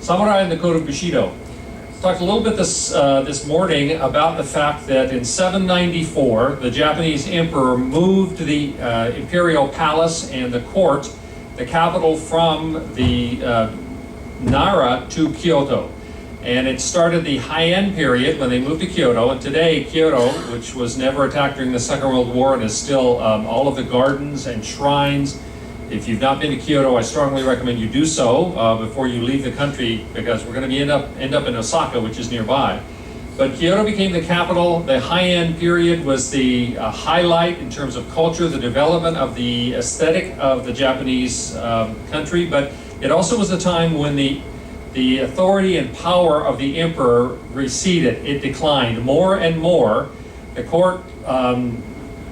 Samurai and the Code of Bushido. Talked a little bit this morning about the fact that in 794, the Japanese emperor moved the imperial palace and the court, the capital, from the Nara to Kyoto. And it started the Heian period when they moved to Kyoto. And today, Kyoto, which was never attacked during the Second World War and is still all of the gardens and shrines. If you've not been to Kyoto, I strongly recommend you do so before you leave the country, because we're going to end up in Osaka, which is nearby. But Kyoto became the capital. The Heian period was the highlight in terms of culture, the development of the aesthetic of the Japanese country. But it also was a time when the authority and power of the emperor receded. It declined more and more. The court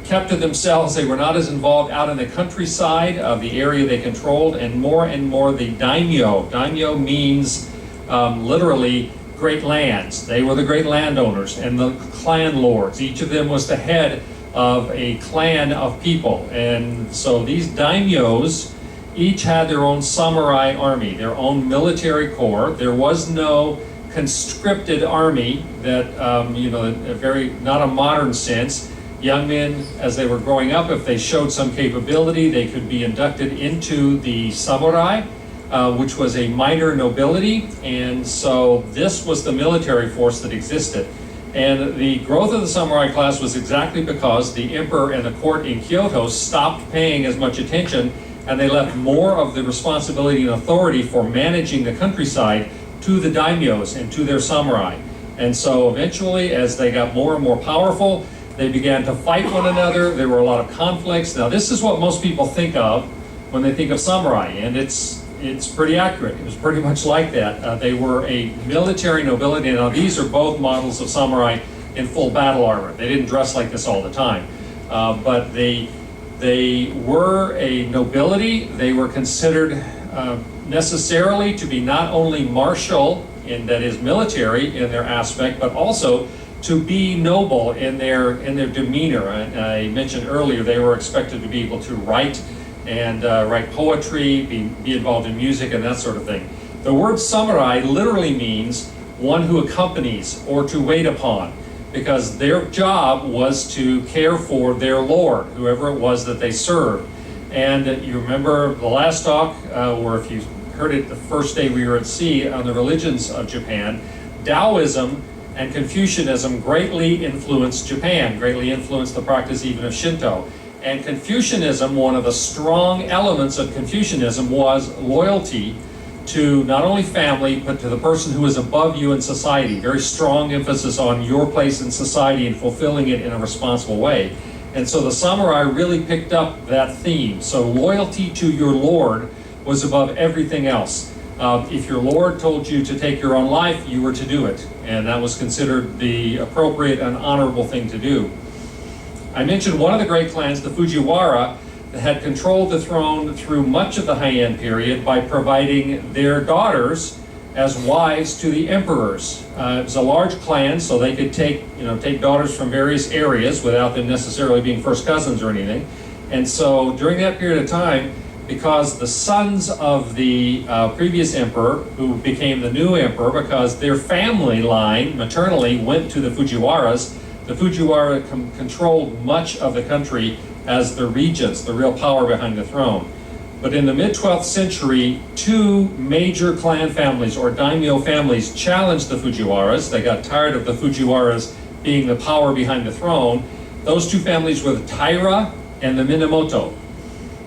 kept to themselves. They were not as involved out in the countryside of the area they controlled, and more the daimyo. Daimyo means literally great lands. They were the great landowners and the clan lords. Each of them was the head of a clan of people. And so these daimyos each had their own samurai army, their own military corps. There was no conscripted army that, not a modern sense. Young men, as they were growing up, if they showed some capability, they could be inducted into the samurai, which was a minor nobility. And so this was the military force that existed. And the growth of the samurai class was exactly because the emperor and the court in Kyoto stopped paying as much attention, and they left more of the responsibility and authority for managing the countryside to the daimyos and to their samurai. And so eventually, as they got more and more powerful, they began to fight one another. There were a lot of conflicts. Now, this is what most people think of when they think of samurai, and it's pretty accurate. It was pretty much like that. They were a military nobility. Now, these are both models of samurai in full battle armor. They didn't dress like this all the time, but they were a nobility. They were considered necessarily to be not only martial, and that is military in their aspect, but also to be noble in their demeanor. I mentioned earlier they were expected to be able to write and write poetry, be involved in music and that sort of thing. The word samurai literally means one who accompanies or to wait upon, because their job was to care for their lord, whoever it was that they served. And you remember the last talk, or if you heard it the first day we were at sea, on the religions of Japan, Taoism and Confucianism greatly influenced Japan, greatly influenced the practice even of Shinto. And Confucianism, one of the strong elements of Confucianism was loyalty to not only family, but to the person who is above you in society. Very strong emphasis on your place in society and fulfilling it in a responsible way. And so the samurai really picked up that theme. So loyalty to your lord was above everything else. If your lord told you to take your own life, you were to do it. And that was considered the appropriate and honorable thing to do. I mentioned one of the great clans, the Fujiwara, that had controlled the throne through much of the Heian period by providing their daughters as wives to the emperors. It was a large clan, so they could take daughters from various areas without them necessarily being first cousins or anything. And so during that period of time, because the sons of the previous emperor, who became the new emperor, because their family line maternally went to the Fujiwaras, the Fujiwara controlled much of the country as the regents, the real power behind the throne. But in the mid-12th century, two major clan families, or daimyo families, challenged the Fujiwaras. They got tired of the Fujiwaras being the power behind the throne. Those two families were the Taira and the Minamoto.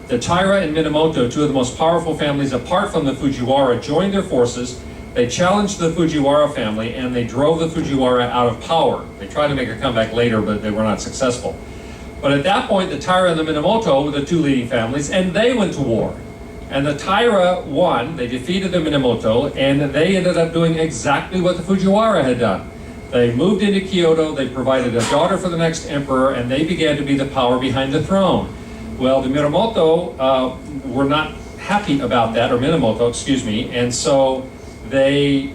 The Taira and Minamoto, two of the most powerful families apart from the Fujiwara, joined their forces. They challenged the Fujiwara family, and they drove the Fujiwara out of power. They tried to make a comeback later, but they were not successful. But at that point, the Taira and the Minamoto were the two leading families, and they went to war. And the Taira won. They defeated the Minamoto, and they ended up doing exactly what the Fujiwara had done. They moved into Kyoto, they provided a daughter for the next emperor, and they began to be the power behind the throne. Well, the Minamoto were not happy about that, or Minamoto, excuse me, and so they,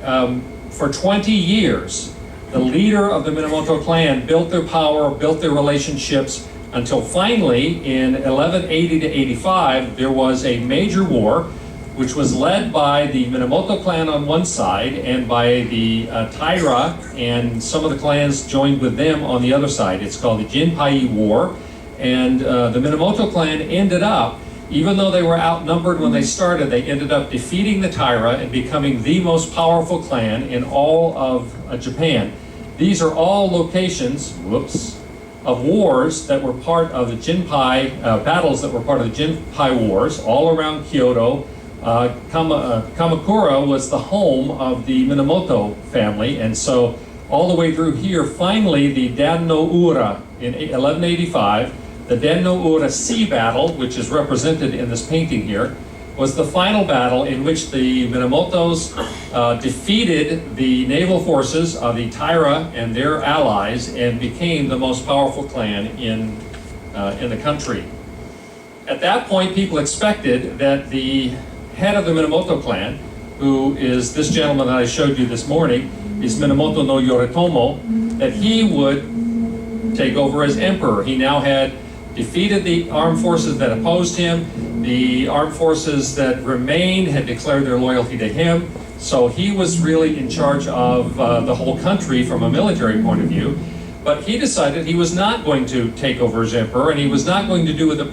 for 20 years, the leader of the Minamoto clan built their power, built their relationships, until finally, in 1180 to 85, there was a major war. which was led by the Minamoto clan on one side and by the Taira, and some of the clans joined with them on the other side. It's called the Jinpai War, and the Minamoto clan ended up, even though they were outnumbered when they started, they ended up defeating the Taira and becoming the most powerful clan in all of Japan. These are all locations, of wars that were part of the Jinpai, battles that were part of the Jinpai Wars, all around Kyoto. Kamakura was the home of the Minamoto family, and so all the way through here, finally the Daimyo Ura in 1185, the Daimyo Ura Sea Battle, which is represented in this painting here, was the final battle in which the Minamotos defeated the naval forces of the Taira and their allies and became the most powerful clan in the country. At that point, people expected that the head of the Minamoto clan, who is this gentleman that I showed you this morning, is Minamoto no Yoritomo, that he would take over as emperor. He now had defeated the armed forces that opposed him. The armed forces that remained had declared their loyalty to him. So he was really in charge of the whole country from a military point of view. But he decided he was not going to take over as emperor, and he was not going to do what the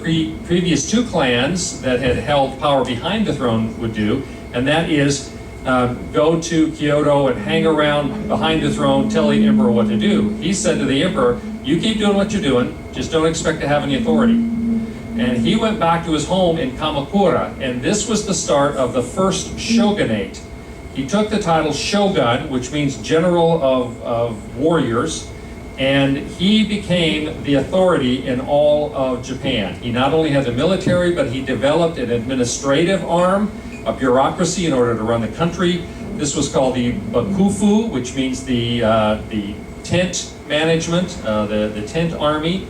previous two clans that had held power behind the throne would do, and that is go to Kyoto and hang around behind the throne, tell the emperor what to do. He said to the emperor, "You keep doing what you're doing, just don't expect to have any authority." And he went back to his home in Kamakura, and this was the start of the first shogunate. He took the title shogun, which means general of warriors, and he became the authority in all of Japan. He not only had the military, but he developed an administrative arm, a bureaucracy in order to run the country. This was called the bakufu, which means the tent management, the tent army,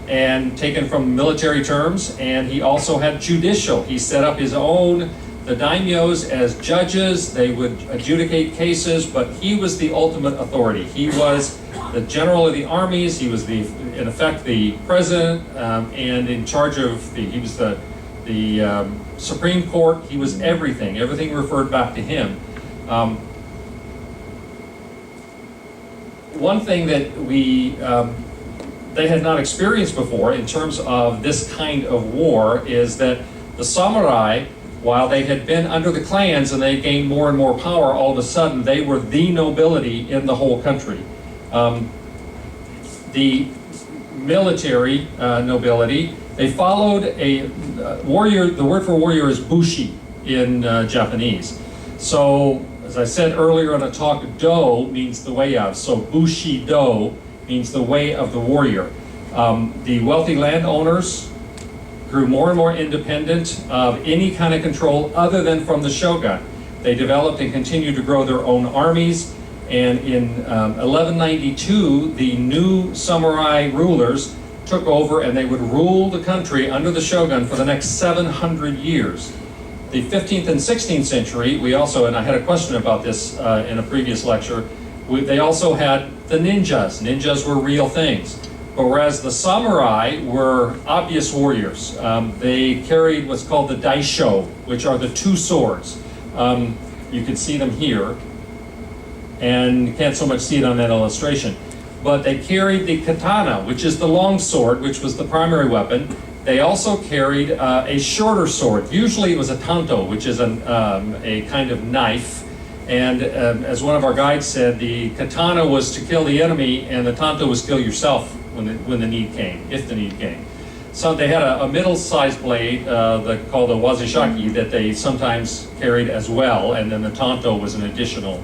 and taken from military terms. And he also had judicial. He set up his own, the daimyos as judges. They would adjudicate cases, but he was the ultimate authority. He was the general of the armies. He was in effect the president, and in charge of he was the Supreme Court. He was everything. Everything referred back to him. One thing that they had not experienced before in terms of this kind of war is that the samurai, while they had been under the clans and they gained more and more power, all of a sudden they were the nobility in the whole country. The military nobility, they followed a warrior. The word for warrior is bushi in Japanese. So, as I said earlier in a talk, do means the way of. So Bushido means the way of the warrior. The wealthy landowners grew more and more independent of any kind of control other than from the shogun. They developed and continued to grow their own armies. And in 1192, the new samurai rulers took over, and they would rule the country under the shogun for the next 700 years. The 15th and 16th century, we also, and I had a question about this in a previous lecture, they also had the ninjas. Ninjas were real things. But whereas the samurai were obvious warriors, they carried what's called the daisho, which are the two swords. You can see them here, and you can't so much see it on that illustration. But they carried the katana, which is the long sword, which was the primary weapon. They also carried a shorter sword. Usually it was a tanto, which is a kind of knife. And as one of our guides said, the katana was to kill the enemy, and the tanto was to kill yourself when the need came, if the need came. So they had a middle-sized blade called a wazishaki that they sometimes carried as well, and then the tanto was an additional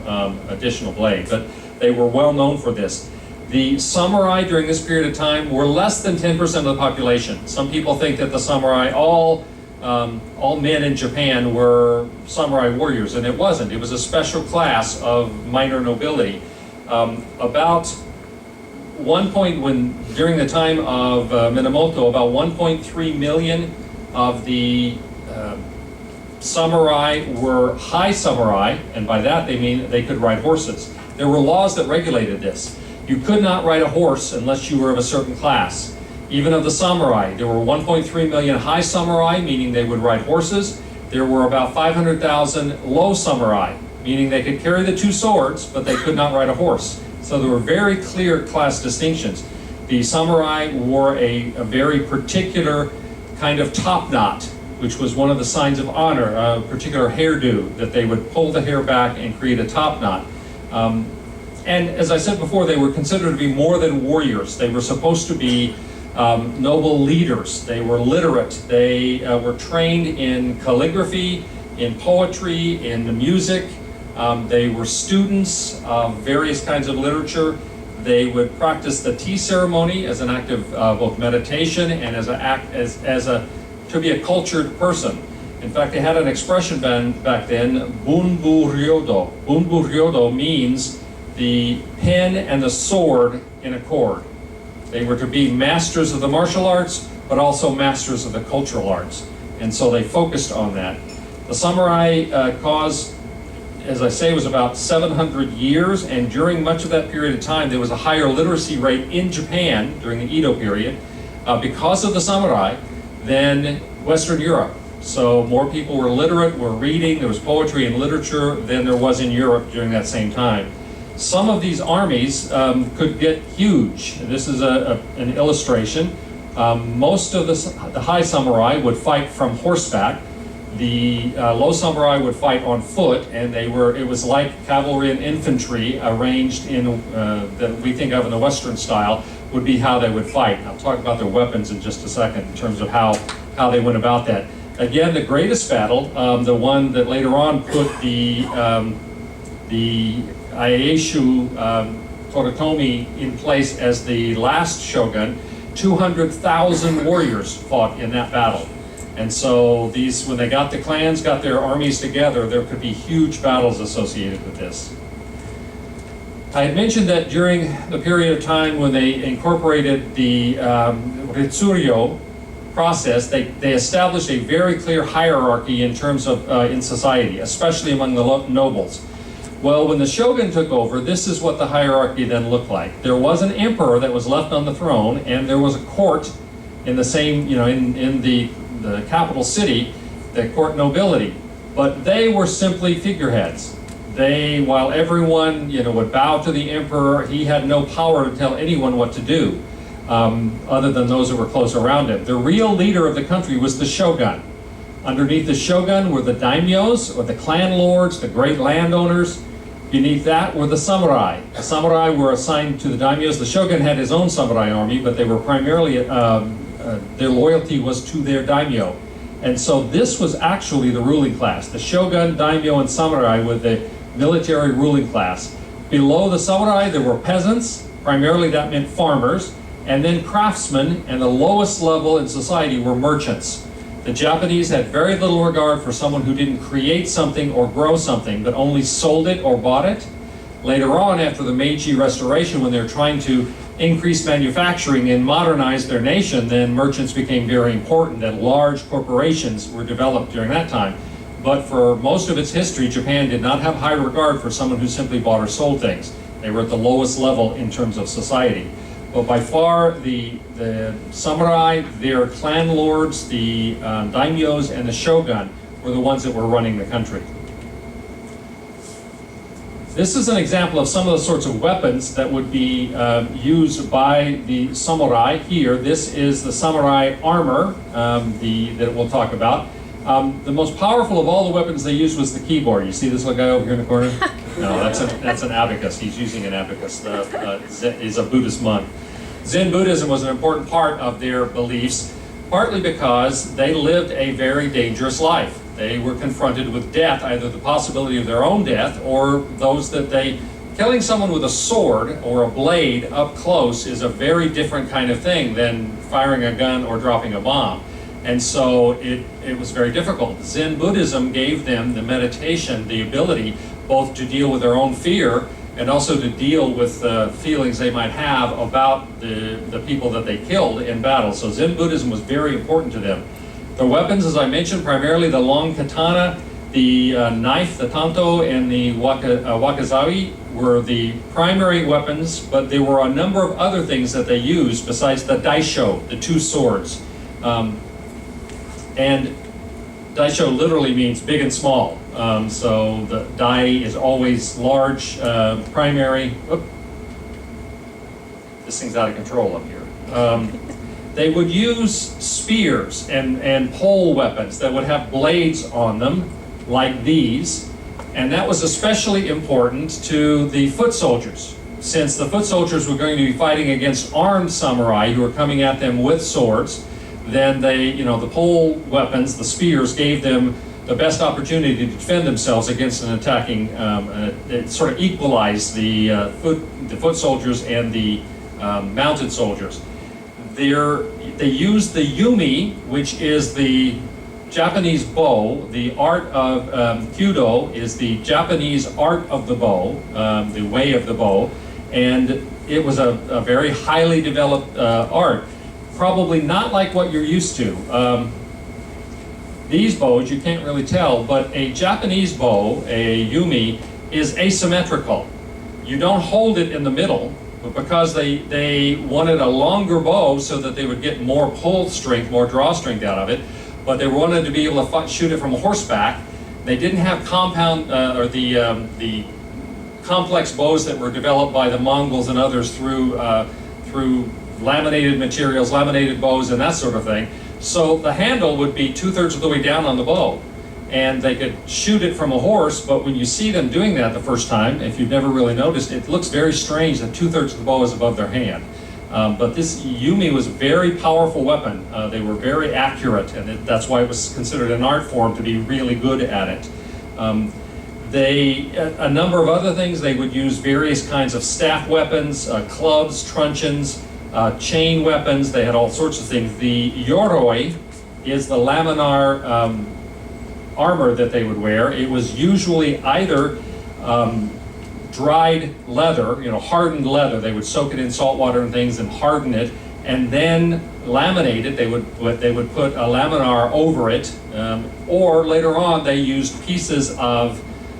blade. But they were well known for this. The samurai during this period of time were less than 10% of the population. Some people think that the samurai, all men in Japan were samurai warriors, and it wasn't. It was a special class of minor nobility. About one point during the time of Minamoto, about 1.3 million of the samurai were high samurai, and by that they mean they could ride horses. There were laws that regulated this. You could not ride a horse unless you were of a certain class. Even of the samurai, there were 1.3 million high samurai, meaning they would ride horses. there were about 500,000 low samurai, meaning they could carry the two swords, but they could not ride a horse. So there were very clear class distinctions. The samurai wore a very particular kind of top knot, which was one of the signs of honor, a particular hairdo, that they would pull the hair back and create a top knot. And as I said before, they were considered to be more than warriors. They were supposed to be noble leaders. They were literate. They were trained in calligraphy, in poetry, in music. They were students of various kinds of literature. They would practice the tea ceremony as an act of both meditation and as to be a cultured person. In fact, they had an expression back then, bunbu ryodo. Bunbu ryodo means the pen and the sword in accord. They were to be masters of the martial arts, but also masters of the cultural arts. And so they focused on that. The samurai cause, as I say, was about 700 years, and during much of that period of time, there was a higher literacy rate in Japan during the Edo period because of the samurai than Western Europe. So more people were literate, were reading, there was poetry and literature than there was in Europe during that same time. Some of these armies could get huge. This is an illustration. Most of the high samurai would fight from horseback. The low samurai would fight on foot, and it was like cavalry and infantry arranged in that we think of in the Western style would be how they would fight. I'll talk about their weapons in just a second in terms of how they went about that. Again, the greatest battle, the one that later on put the Ieyasu Toyotomi in place as the last shogun, 200,000 warriors fought in that battle. And so when they got the clans, got their armies together, there could be huge battles associated with this. I had mentioned that during the period of time when they incorporated the Ritsuryo process, they established a very clear hierarchy in terms of in society, especially among the nobles. Well, when the shogun took over, this is what the hierarchy then looked like. There was an emperor that was left on the throne, and there was a court in the same, in the capital city, the court nobility. But they were simply figureheads. While everyone, would bow to the emperor, he had no power to tell anyone what to do, other than those that were close around him. The real leader of the country was the shogun. Underneath the shogun were the daimyos, or the clan lords, the great landowners. Beneath that were the samurai. The samurai were assigned to the daimyos. The shogun had his own samurai army, but they were primarily, their loyalty was to their daimyo. And so this was actually the ruling class. The shogun, daimyo, and samurai were the military ruling class. Below the samurai, there were peasants. Primarily that meant farmers. And then craftsmen, and the lowest level in society were merchants. The Japanese had very little regard for someone who didn't create something or grow something, but only sold it or bought it. Later on, after the Meiji Restoration, when they're trying to increase manufacturing and modernize their nation, then merchants became very important, and large corporations were developed during that time. But for most of its history, Japan did not have high regard for someone who simply bought or sold things. They were at the lowest level in terms of society. But by far, the samurai, their clan lords, the daimyos, and the shogun were the ones that were running the country. This is an example of some of the sorts of weapons that would be used by the samurai here. This is the samurai armor that we'll talk about. The most powerful of all the weapons they used was the keyboard. You see this little guy over here in the corner? No, that's an abacus. He's using an abacus. He's a Buddhist monk. Zen Buddhism was an important part of their beliefs, partly because they lived a very dangerous life. They were confronted with death, either the possibility of their own death or those that killing someone with a sword or a blade up close is a very different kind of thing than firing a gun or dropping a bomb. And so it was very difficult. Zen Buddhism gave them the meditation, the ability both to deal with their own fear and also to deal with the feelings they might have about the people that they killed in battle. So Zen Buddhism was very important to them. The weapons, as I mentioned, primarily the long katana, the knife, the tanto, and the wakizawa were the primary weapons, but there were a number of other things that they used besides the daisho, the two swords. And Daisho literally means big and small. So the dai is always large, primary. Oop. This thing's out of control up here. They would use spears and pole weapons that would have blades on them, like these. And that was especially important to the foot soldiers, since the foot soldiers were going to be fighting against armed samurai who were coming at them with swords. Then the pole weapons, the spears, gave them the best opportunity to defend themselves against an attacking. It sort of equalized the foot soldiers and the mounted soldiers. They used the yumi, which is the Japanese bow. The art of Kyudo is the Japanese art of the bow, the way of the bow, and it was a very highly developed art. Probably not like what you're used to. These bows, you can't really tell, but a Japanese bow, a yumi, is asymmetrical. You don't hold it in the middle, but because they wanted a longer bow so that they would get more pull strength, more draw strength out of it, but they wanted to be able to shoot it from horseback. They didn't have the complex bows that were developed by the Mongols and others through laminated materials, laminated bows, and that sort of thing. So the handle would be 2/3 of the way down on the bow. And they could shoot it from a horse, but when you see them doing that the first time, if you've never really noticed, it looks very strange that 2/3 of the bow is above their hand. But this yumi was a very powerful weapon. They were very accurate, and that's why it was considered an art form to be really good at it. A number of other things, they would use various kinds of staff weapons, clubs, truncheons, chain weapons. They had all sorts of things. The yoroi is the laminar armor that they would wear. It was usually either dried leather, hardened leather. They would soak it in salt water and things and harden it, and then laminate it. They would put a laminar over it, or later on they used pieces of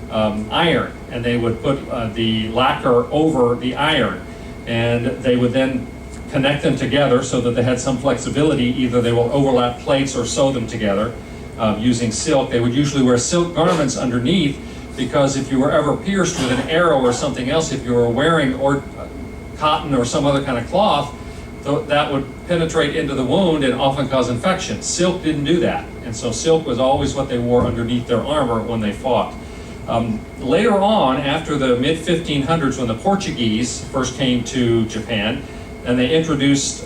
iron, and they would put the lacquer over the iron, and they would then connect them together so that they had some flexibility. Either they will overlap plates or sew them together using silk. They would usually wear silk garments underneath, because if you were ever pierced with an arrow or something else, if you were wearing cotton or some other kind of cloth, that would penetrate into the wound and often cause infection. Silk didn't do that, and so silk was always what they wore underneath their armor when they fought. Later on, after the mid-1500s, when the Portuguese first came to Japan, and they introduced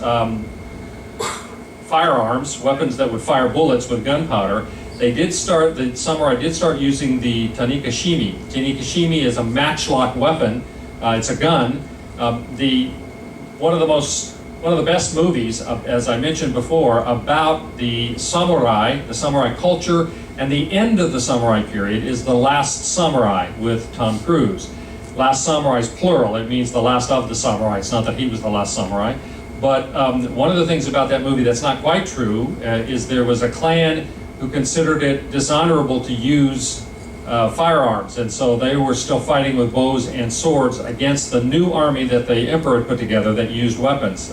firearms, weapons that would fire bullets with gunpowder, the samurai did start using the tanikashimi. Tanikashimi is a matchlock weapon. It's a gun. One of the best movies, as I mentioned before, about the samurai culture, and the end of the samurai period is The Last Samurai with Tom Cruise. Last Samurai is plural. It means the last of the samurai. It's not that he was the last samurai. But one of the things about that movie that's not quite true is there was a clan who considered it dishonorable to use firearms, and so they were still fighting with bows and swords against the new army that the emperor had put together that used weapons,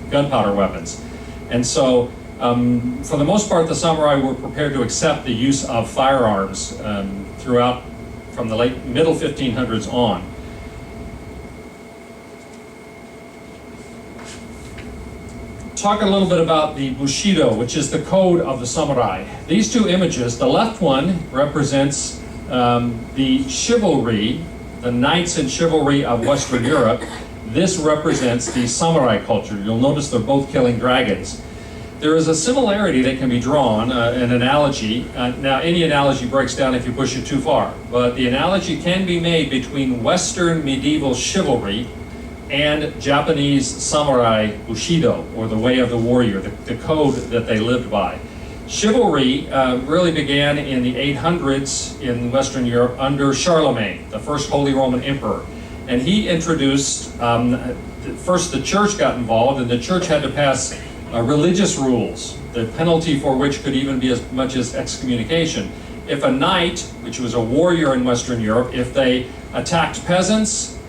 gunpowder weapons. And so for the most part, the samurai were prepared to accept the use of firearms throughout, from the middle 1500s on. Talk a little bit about the Bushido, which is the code of the samurai. These two images, the left one represents the chivalry, the knights and chivalry of Western Europe. This represents the samurai culture. You'll notice they're both killing dragons. There is a similarity that can be drawn, an analogy. Now, any analogy breaks down if you push it too far, but the analogy can be made between Western medieval chivalry and Japanese samurai Bushido, or the way of the warrior, the code that they lived by. Chivalry really began in the 800s in Western Europe under Charlemagne, the first Holy Roman Emperor. And he introduced, first the church got involved, and the church had to pass religious rules, the penalty for which could even be as much as excommunication. If a knight, which was a warrior in Western Europe, if they attacked peasants,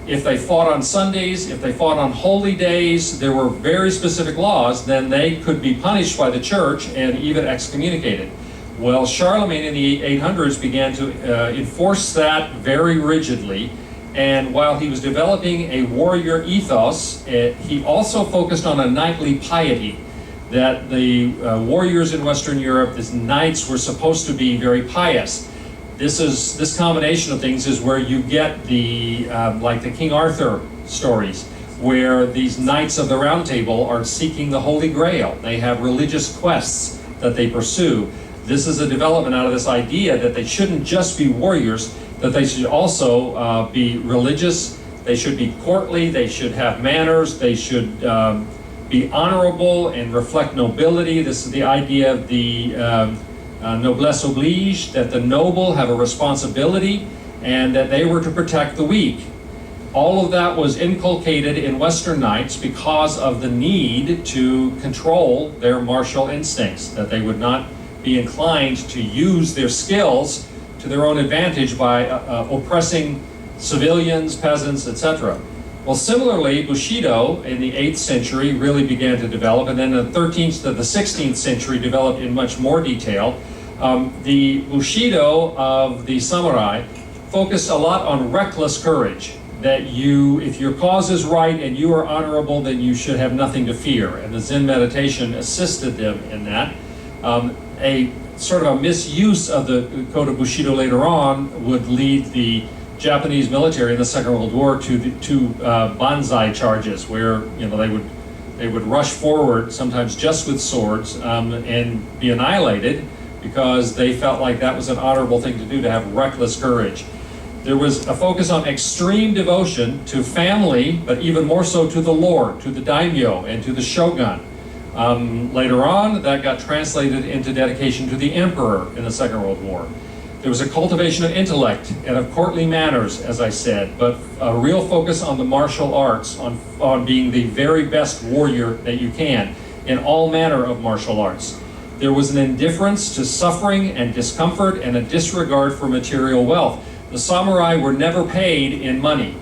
if they fought on Sundays, if they fought on holy days, there were very specific laws, then they could be punished by the church and even excommunicated. Well, Charlemagne in the 800s began to enforce that very rigidly, and while he was developing a warrior ethos, he also focused on a knightly piety, that the warriors in Western Europe, these knights, were supposed to be very pious. This combination of things is where you get the like the King Arthur stories, where these knights of the Round Table are seeking the Holy Grail. They have religious quests that they pursue. This is a development out of this idea that they shouldn't just be warriors, that they should also be religious, they should be courtly, they should have manners, they should be honorable and reflect nobility. This is the idea of the noblesse oblige, that the noble have a responsibility and that they were to protect the weak. All of that was inculcated in Western knights because of the need to control their martial instincts, that they would not be inclined to use their skills to their own advantage by oppressing civilians, peasants, etc. Well, similarly, Bushido in the 8th century really began to develop, and then in the 13th to the 16th century developed in much more detail. The Bushido of the samurai focused a lot on reckless courage, that if your cause is right and you are honorable, then you should have nothing to fear. And the Zen meditation assisted them in that. A sort of a misuse of the code of Bushido later on would lead the Japanese military in the Second World War to banzai charges, where they would rush forward, sometimes just with swords, and be annihilated because they felt like that was an honorable thing to do, to have reckless courage. There was a focus on extreme devotion to family, but even more so to the lord, to the Daimyo, and to the Shogun. Later on, that got translated into dedication to the emperor in the Second World War. There was a cultivation of intellect and of courtly manners, as I said, but a real focus on the martial arts, on being the very best warrior that you can in all manner of martial arts. There was an indifference to suffering and discomfort and a disregard for material wealth. The samurai were never paid in money.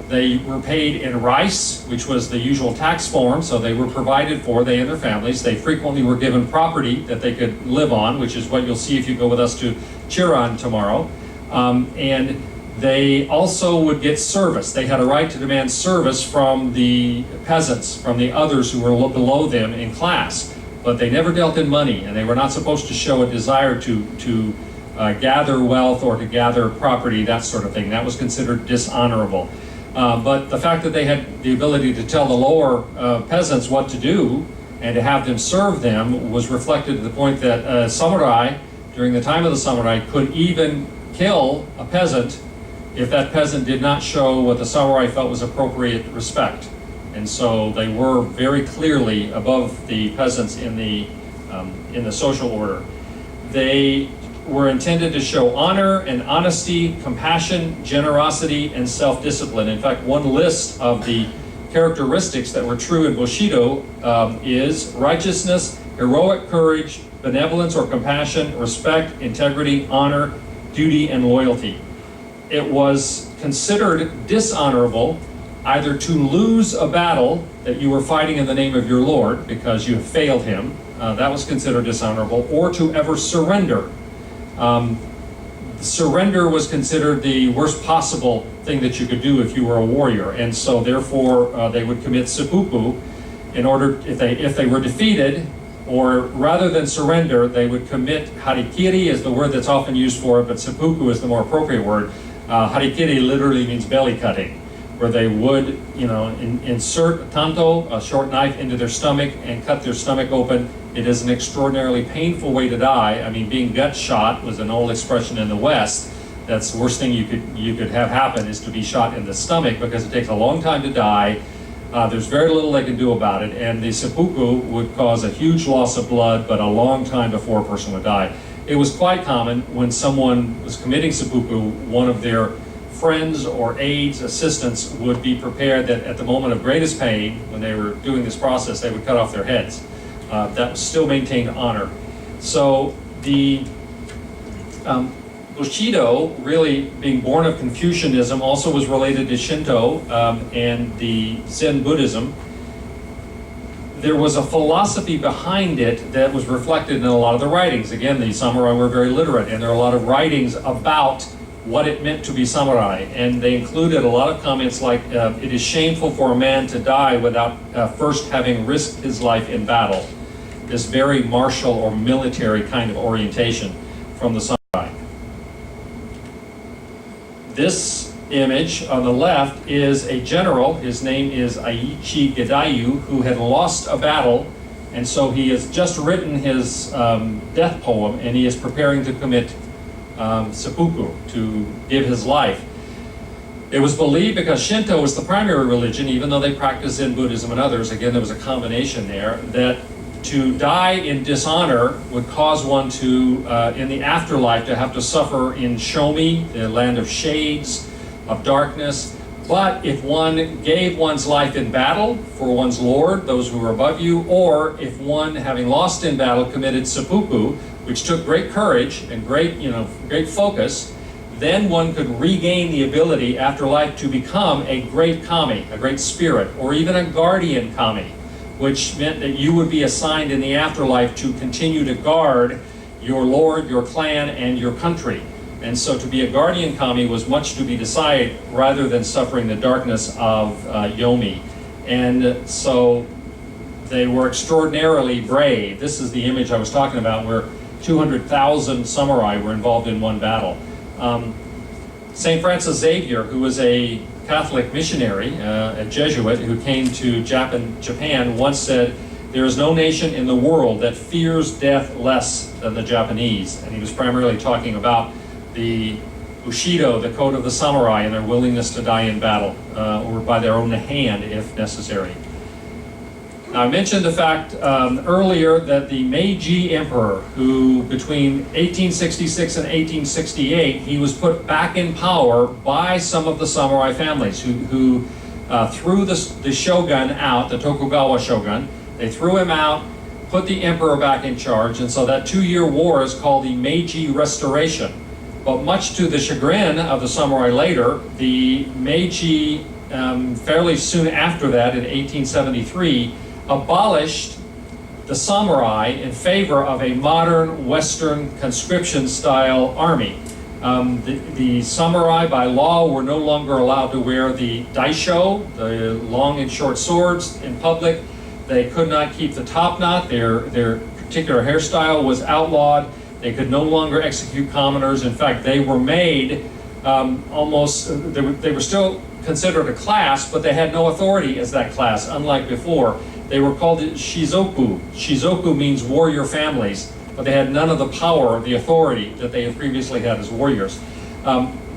They were paid in rice, which was the usual tax form, so they were provided for, they and their families. They frequently were given property that they could live on, which is what you'll see if you go with us to Chiran tomorrow. And they also would get service. They had a right to demand service from the peasants, from the others who were below them in class. But they never dealt in money, and they were not supposed to show a desire to gather wealth or to gather property, that sort of thing. That was considered dishonorable. But the fact that they had the ability to tell the lower peasants what to do and to have them serve them was reflected to the point that a samurai, during the time of the samurai, could even kill a peasant if that peasant did not show what the samurai felt was appropriate respect. And so they were very clearly above the peasants in the social order. They were intended to show honor and honesty, compassion, generosity, and self-discipline. In fact, one list of the characteristics that were true in Bushido is righteousness, heroic courage, benevolence or compassion, respect, integrity, honor, duty, and loyalty. It was considered dishonorable either to lose a battle that you were fighting in the name of your lord because you have failed him, that was considered dishonorable, or to ever surrender. Surrender was considered the worst possible thing that you could do if you were a warrior, and so therefore they would commit seppuku in order, if they were defeated, or rather than surrender, they would commit harikiri is the word that's often used for it, but seppuku is the more appropriate word. Harikiri literally means belly cutting, where they would, insert a tanto, a short knife, into their stomach and cut their stomach open. It is an extraordinarily painful way to die. I mean, being gut shot was an old expression in the West. That's the worst thing you could have happen, is to be shot in the stomach, because it takes a long time to die. There's very little they can do about it, and the seppuku would cause a huge loss of blood, but a long time before a person would die. It was quite common when someone was committing seppuku, one of their friends or aides, assistants, would be prepared that at the moment of greatest pain, when they were doing this process, they would cut off their heads. That still maintained honor. So the Bushido, really being born of Confucianism, also was related to Shinto and the Zen Buddhism. there was a philosophy behind it that was reflected in a lot of the writings. Again, the samurai were very literate, and there are a lot of writings about what it meant to be samurai. And they included a lot of comments like, it is shameful for a man to die without first having risked his life in battle. This very martial or military kind of orientation from the samurai. This image on the left is a general. His name is Aichi Gedayu, who had lost a battle, and so he has just written his death poem, and he is preparing to commit seppuku, to give his life. It was believed, because Shinto was the primary religion, even though they practiced Zen Buddhism and others, again there was a combination there, that to die in dishonor would cause one to, in the afterlife, to have to suffer in Shomi, the land of shades, of darkness. But if one gave one's life in battle for one's lord, those who were above you, or if one, having lost in battle, committed seppuku, which took great courage and great focus, then one could regain the ability after life to become a great kami, a great spirit, or even a guardian kami, which meant that you would be assigned in the afterlife to continue to guard your lord, your clan, and your country. And so to be a guardian kami was much to be desired rather than suffering the darkness of Yomi. And so they were extraordinarily brave. This is the image I was talking about, where 200,000 samurai were involved in one battle. St. Francis Xavier, who was a Catholic missionary, a Jesuit who came to Japan, once said, "There is no nation in the world that fears death less than the Japanese." And he was primarily talking about the Bushido, the code of the samurai, and their willingness to die in battle, or by their own hand if necessary. Now, I mentioned the fact earlier that the Meiji Emperor, who between 1866 and 1868, he was put back in power by some of the samurai families who threw the shogun out, the Tokugawa shogun. They threw him out, put the emperor back in charge, and so that 2-year war is called the Meiji Restoration. But much to the chagrin of the samurai later, the Meiji, fairly soon after that, in 1873, abolished the samurai in favor of a modern Western conscription-style army. The samurai, by law, were no longer allowed to wear the daisho, the long and short swords, in public. They could not keep the top knot. Their particular hairstyle was outlawed. They could no longer execute commoners. In fact, they were made they were still considered a class, but they had no authority as that class, unlike before. They were called shizoku. Shizoku means warrior families, but they had none of the power or the authority that they had previously had as warriors.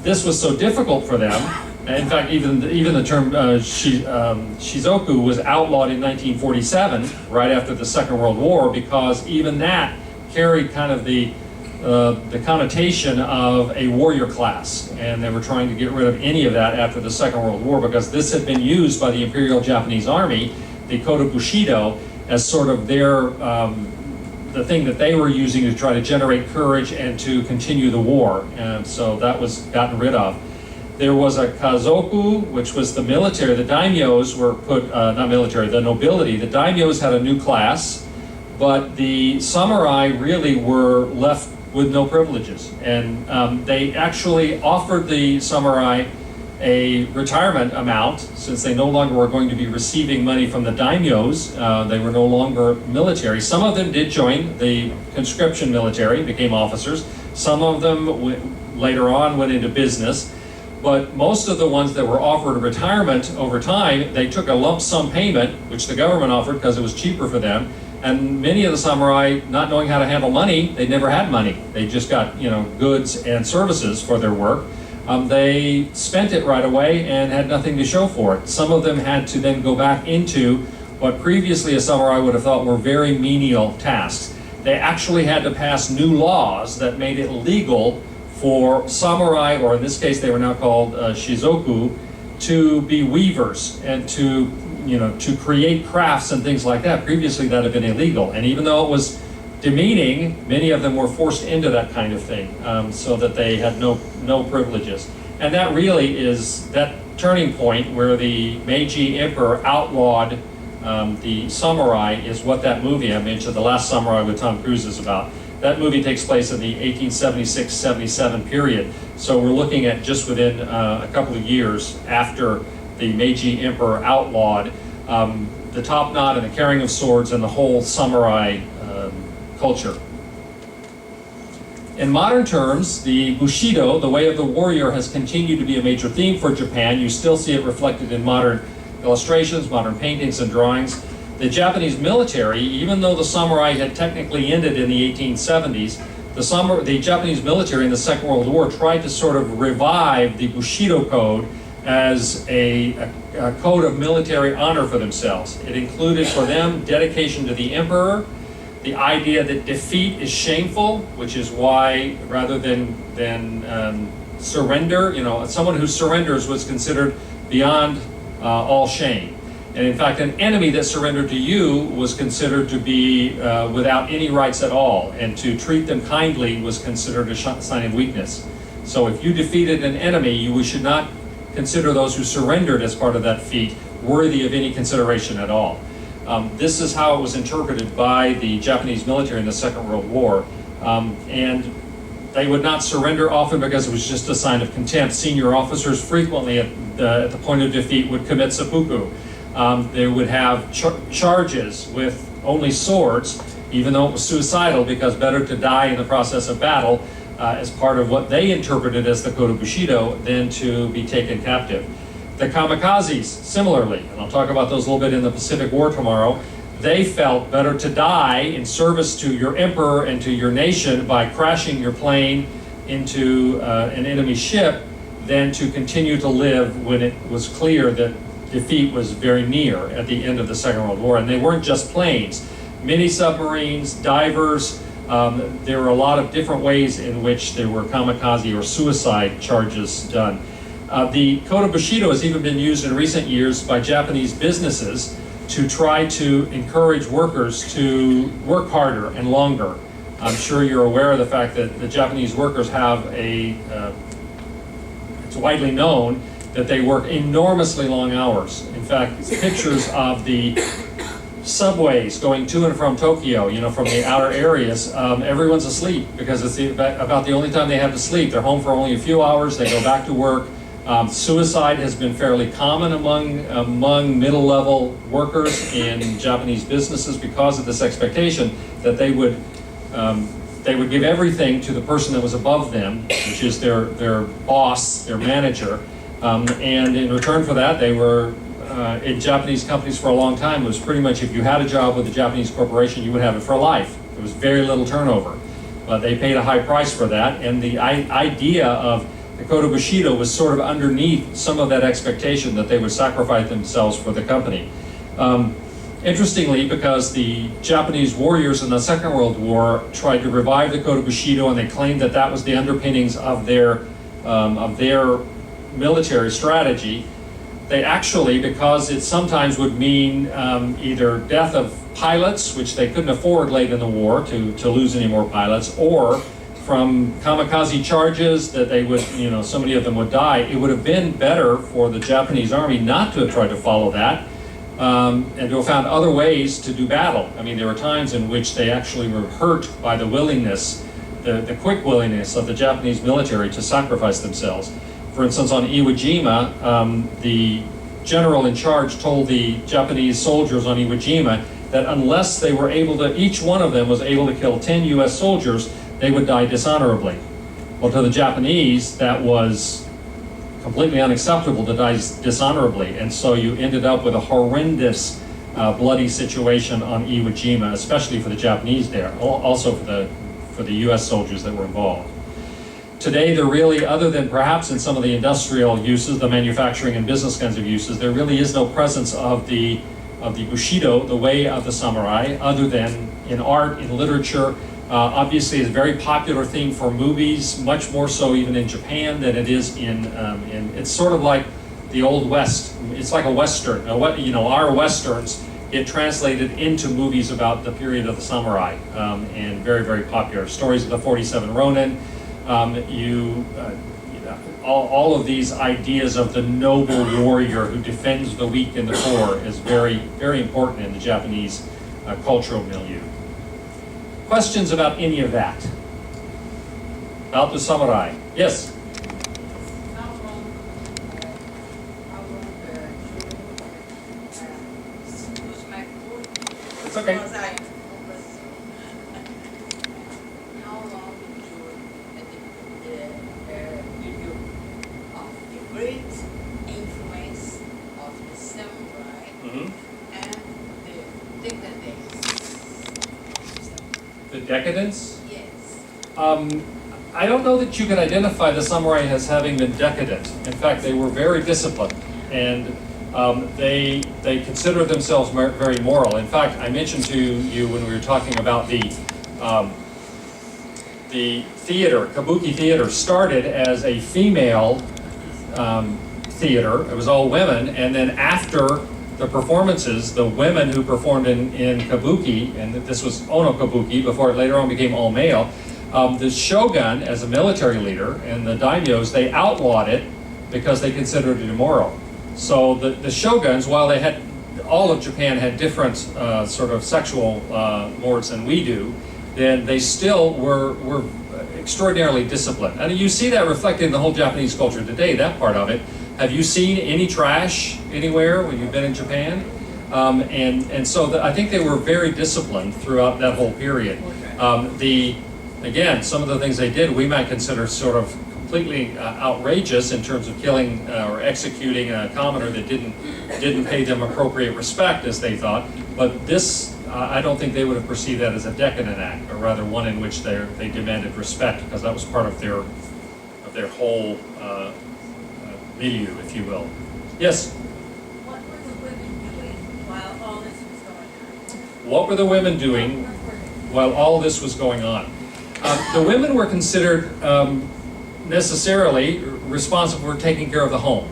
This was so difficult for them. In fact, even the term shizoku was outlawed in 1947, right after the Second World War, because even that carried kind of the connotation of a warrior class, and they were trying to get rid of any of that after the Second World War, because this had been used by the Imperial Japanese Army, the code of Bushido, as sort of their the thing that they were using to try to generate courage and to continue the war, and so that was gotten rid of. There was a kazoku, which was the military. The daimyos were put, not military, the nobility. The daimyos had a new class, but the samurai really were left with no privileges. And they actually offered the samurai a retirement amount, since they no longer were going to be receiving money from the daimyos. They were no longer military. Some of them did join the conscription military, became officers. Some of them later on went into business. But most of the ones that were offered a retirement over time, they took a lump sum payment, which the government offered because it was cheaper for them. And many of the samurai, not knowing how to handle money, they never had money. They just got, goods and services for their work. They spent it right away and had nothing to show for it. Some of them had to then go back into what previously a samurai would have thought were very menial tasks. They actually had to pass new laws that made it legal for samurai, or in this case they were now called shizoku, to be weavers and to create crafts and things like that. Previously that had been illegal, and even though it was demeaning, many of them were forced into that kind of thing, so that they had no privileges. And that really is that turning point where the Meiji Emperor outlawed The samurai is what that movie I mentioned, The Last Samurai with Tom Cruise, is about. That movie takes place in the 1876-77 period. So we're looking at just within a couple of years after the Meiji Emperor outlawed the top knot and the carrying of swords and the whole samurai culture. In modern terms, the Bushido, the way of the warrior, has continued to be a major theme for Japan. You still see it reflected in modern illustrations, modern paintings and drawings. The Japanese military, even though the samurai had technically ended in the 1870s, the Japanese military in the Second World War tried to sort of revive the Bushido code as a code of military honor for themselves. It included for them dedication to the emperor, the idea that defeat is shameful, which is why rather than surrender, someone who surrenders was considered beyond all shame. And in fact, an enemy that surrendered to you was considered to be without any rights at all, and to treat them kindly was considered a sign of weakness. So if you defeated an enemy, you should not consider those who surrendered as part of that feat worthy of any consideration at all. This is how it was interpreted by the Japanese military in the Second World War. And they would not surrender often because it was just a sign of contempt. Senior officers frequently at the point of defeat would commit seppuku. They would have charges with only swords, even though it was suicidal, because better to die in the process of battle as part of what they interpreted as the code of Bushido than to be taken captive. The Kamikazes, similarly, and I'll talk about those a little bit in the Pacific War tomorrow, they felt better to die in service to your emperor and to your nation by crashing your plane into an enemy ship than to continue to live when it was clear that defeat was very near at the end of the Second World War. And they weren't just planes, mini submarines, divers. There were a lot of different ways in which there were kamikaze or suicide charges done. The code of Bushido has even been used in recent years by Japanese businesses to try to encourage workers to work harder and longer. I'm sure you're aware of the fact that the Japanese workers have it's widely known that they work enormously long hours. In fact, pictures of the subways going to and from Tokyo, from the outer areas, everyone's asleep because it's about the only time they have to sleep. They're home for only a few hours, they go back to work. Suicide has been fairly common among middle-level workers in Japanese businesses because of this expectation that they would give everything to the person that was above them, which is their boss, their manager. And in return for that, they were in Japanese companies for a long time. It was pretty much if you had a job with a Japanese corporation, you would have it for life. There was very little turnover. But they paid a high price for that. And the idea of the code of Bushido was sort of underneath some of that expectation that they would sacrifice themselves for the company. Interestingly, because the Japanese warriors in the Second World War tried to revive the code of Bushido, and they claimed that that was the underpinnings of their military strategy, they actually, because it sometimes would mean either death of pilots, which they couldn't afford late in the war to lose any more pilots, or from kamikaze charges that they would, so many of them would die. It would have been better for the Japanese army not to have tried to follow that and to have found other ways to do battle. I mean, there were times in which they actually were hurt by the willingness, the quick willingness of the Japanese military to sacrifice themselves. For instance, on Iwo Jima, the general in charge told the Japanese soldiers on Iwo Jima that unless they were able to, each one of them was able to kill 10 US soldiers, they would die dishonorably. Well, to the Japanese, that was completely unacceptable to die dishonorably, and so you ended up with a horrendous bloody situation on Iwo Jima, especially for the Japanese there, also for the US soldiers that were involved. Today, there really, other than perhaps in some of the industrial uses, the manufacturing and business kinds of uses, there really is no presence of the Bushido, the way of the samurai, other than in art, in literature. Obviously, it's a very popular theme for movies, much more so even in Japan than it is in it's sort of like the Old West. It's like a Western. Our Westerns get translated into movies about the period of the samurai, and very, very popular. Stories of the 47 Ronin. all of these ideas of the noble warrior who defends the weak and the poor is very, very important in the Japanese cultural milieu. Questions about any of that? About the samurai? Yes? It's okay. How long the great influence of the samurai and the decadence? The decadence? Yes. I don't know that you can identify the samurai as having been decadent. In fact, they were very disciplined, and they considered themselves very moral. In fact, I mentioned to you when we were talking about the theater, Kabuki theater, started as a female theater. It was all women, and then after the performances, the women who performed in Kabuki, and this was Ono Kabuki before it later on became all male, the shogun, as a military leader, and the daimyos, they outlawed it because they considered it immoral. So the shoguns, while they had, all of Japan had different sort of sexual lords than we do, then they still were extraordinarily disciplined. And you see that reflected in the whole Japanese culture today, that part of it. Have you seen any trash anywhere when you've been in Japan? And so I think they were very disciplined throughout that whole period. Again, some of the things they did we might consider sort of completely outrageous in terms of killing or executing a commoner that didn't pay them appropriate respect, as they thought. But this, I don't think they would have perceived that as a decadent act, or rather one in which they demanded respect, because that was part of their whole milieu, if you will. Yes? What were the women doing while all this was going on? What were the women doing while all this was going on? The women were considered necessarily responsible for taking care of the home.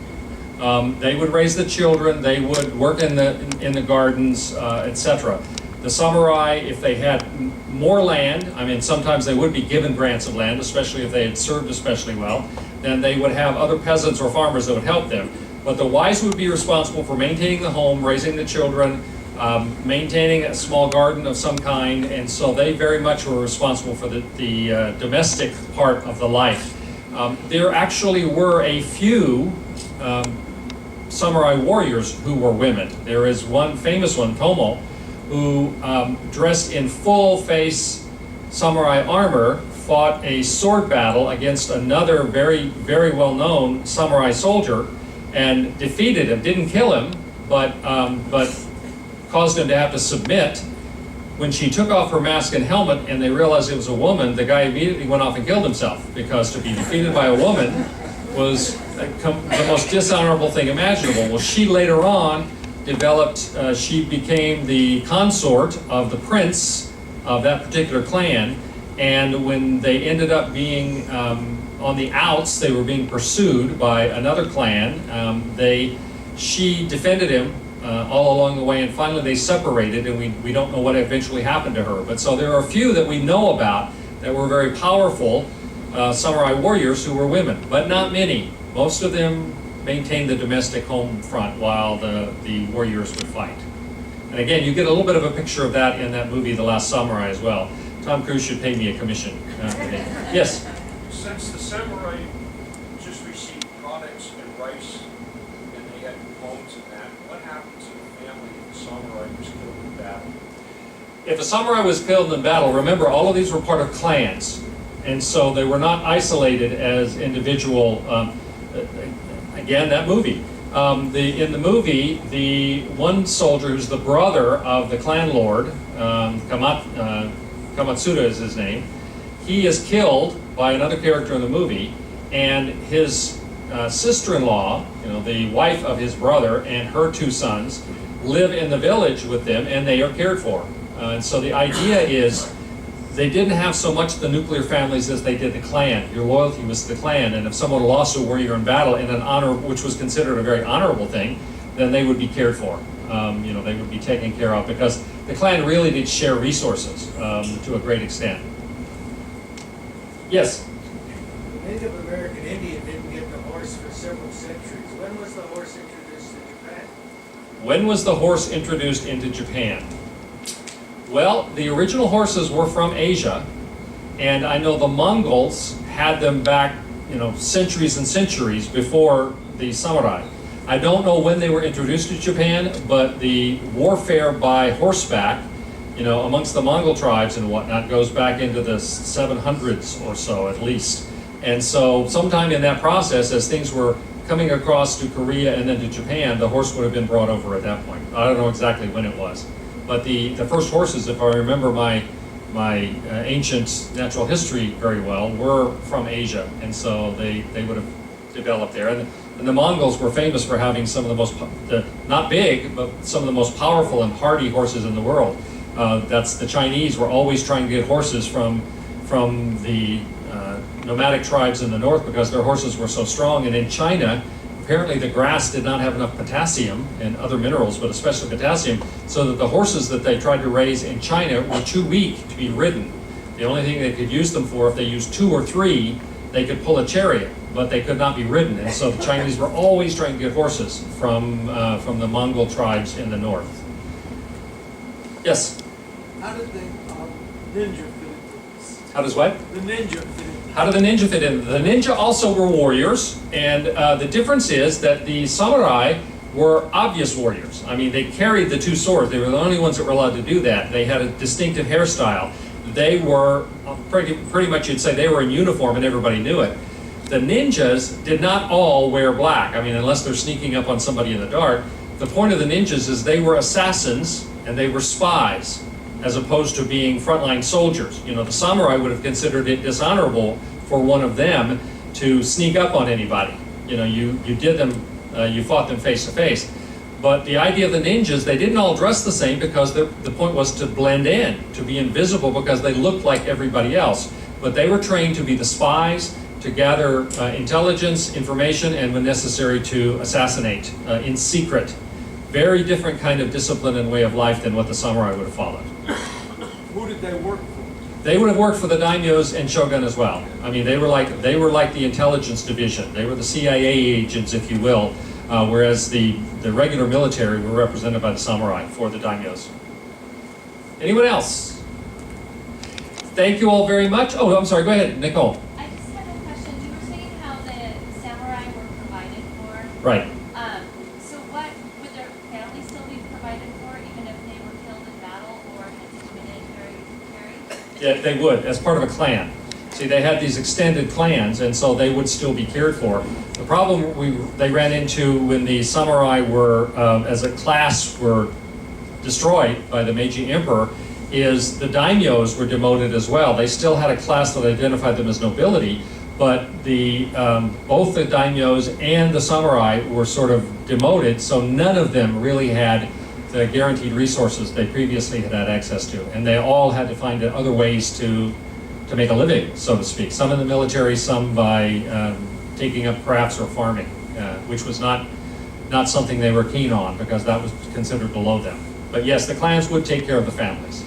They would raise the children, they would work in the gardens, etc. The samurai, if they had more land, I mean, sometimes they would be given grants of land, especially if they had served especially well, then they would have other peasants or farmers that would help them. But the wives would be responsible for maintaining the home, raising the children, maintaining a small garden of some kind, and so they very much were responsible for the domestic part of the life. There actually were a few samurai warriors who were women. There is one famous one, Tomo, who dressed in full-face samurai armor, fought a sword battle against another very, very well-known samurai soldier and defeated him. Didn't kill him, but caused him to have to submit. When she took off her mask and helmet and they realized it was a woman, the guy immediately went off and killed himself, because to be defeated by a woman was the most dishonorable thing imaginable. Well, she later on developed, she became the consort of the prince of that particular clan, and when they ended up being on the outs, they were being pursued by another clan. She defended him all along the way, and finally they separated, and we don't know what eventually happened to her. But so there are a few that we know about that were very powerful samurai warriors who were women, but not many. Most of them maintained the domestic home front while the warriors would fight. And again, you get a little bit of a picture of that in that movie, The Last Samurai, as well. Tom Cruise should pay me a commission. Yes? Since the samurai just received products and rice, and they had homes and that, what happened to the family if the samurai was killed in battle? If a samurai was killed in battle, remember, all of these were part of clans. And so they were not isolated as individual, again, that movie. In the movie, the one soldier who's the brother of the clan lord, Kamatsuda is his name, he is killed by another character in the movie, and his sister-in-law, the wife of his brother, and her two sons live in the village with them, and they are cared for. And so the idea is they didn't have so much the nuclear families as they did the clan. Your loyalty was to the clan, and if someone lost a warrior in battle in an honor, which was considered a very honorable thing, then they would be cared for. They would be taken care of, because the clan really did share resources to a great extent. Yes? The Native American Indian didn't get the horse introduced to Japan? When was the horse introduced into Japan? Well, the original horses were from Asia, and I know the Mongols had them back, centuries and centuries before the samurai. I don't know when they were introduced to Japan, but the warfare by horseback, amongst the Mongol tribes and whatnot, goes back into the 700s or so at least. And so sometime in that process, as things were coming across to Korea and then to Japan, the horse would have been brought over at that point. I don't know exactly when it was. But the first horses, if I remember my ancient natural history very well, were from Asia. And so they would have developed there. And the Mongols were famous for having some of the most, not big, but some of the most powerful and hardy horses in the world. That's the Chinese were always trying to get horses from the nomadic tribes in the north because their horses were so strong. And in China, apparently the grass did not have enough potassium and other minerals, but especially potassium, so that the horses that they tried to raise in China were too weak to be ridden. The only thing they could use them for, if they used 2 or 3, they could pull a chariot, but they could not be ridden. And so the Chinese were always trying to get horses from the Mongol tribes in the north. Yes? How did the ninja fit into this? How does what? The ninja fit into How do the ninja fit in? The ninja also were warriors, and the difference is that the samurai were obvious warriors. I mean, they carried the 2 swords. They were the only ones that were allowed to do that. They had a distinctive hairstyle. They were, pretty much you'd say they were in uniform and everybody knew it. The ninjas did not all wear black. I mean, unless they're sneaking up on somebody in the dark. The point of the ninjas is they were assassins and they were spies, as opposed to being frontline soldiers. The samurai would have considered it dishonorable for one of them to sneak up on anybody. You did them, you fought them face to face. But the idea of the ninjas, they didn't all dress the same because the point was to blend in, to be invisible because they looked like everybody else. But they were trained to be the spies, to gather intelligence, information, and when necessary to assassinate in secret. Very different kind of discipline and way of life than what the samurai would have followed. Who did they work for? They would have worked for the daimyos and shogun as well. I mean, they were like the intelligence division. They were the CIA agents, if you will, whereas the regular military were represented by the samurai for the daimyos. Anyone else? Thank you all very much. Oh, I'm sorry. Go ahead, Nicole. I just have a question. You were saying how the samurai were provided for. Right. So would their family still be provided for even if they were killed in battle or had committed carried? Yeah, they would, as part of a clan. See, they had these extended clans, and so they would still be cared for. The problem they ran into when the samurai were, as a class, were destroyed by the Meiji Emperor is the daimyos were demoted as well. They still had a class that identified them as nobility, but both the daimyos and the samurai were sort of demoted, so none of them really had the guaranteed resources they previously had access to, and they all had to find other ways to make a living, so to speak. Some in the military, some by taking up crafts or farming, which was not something they were keen on because that was considered below them. But yes, the clans would take care of the families.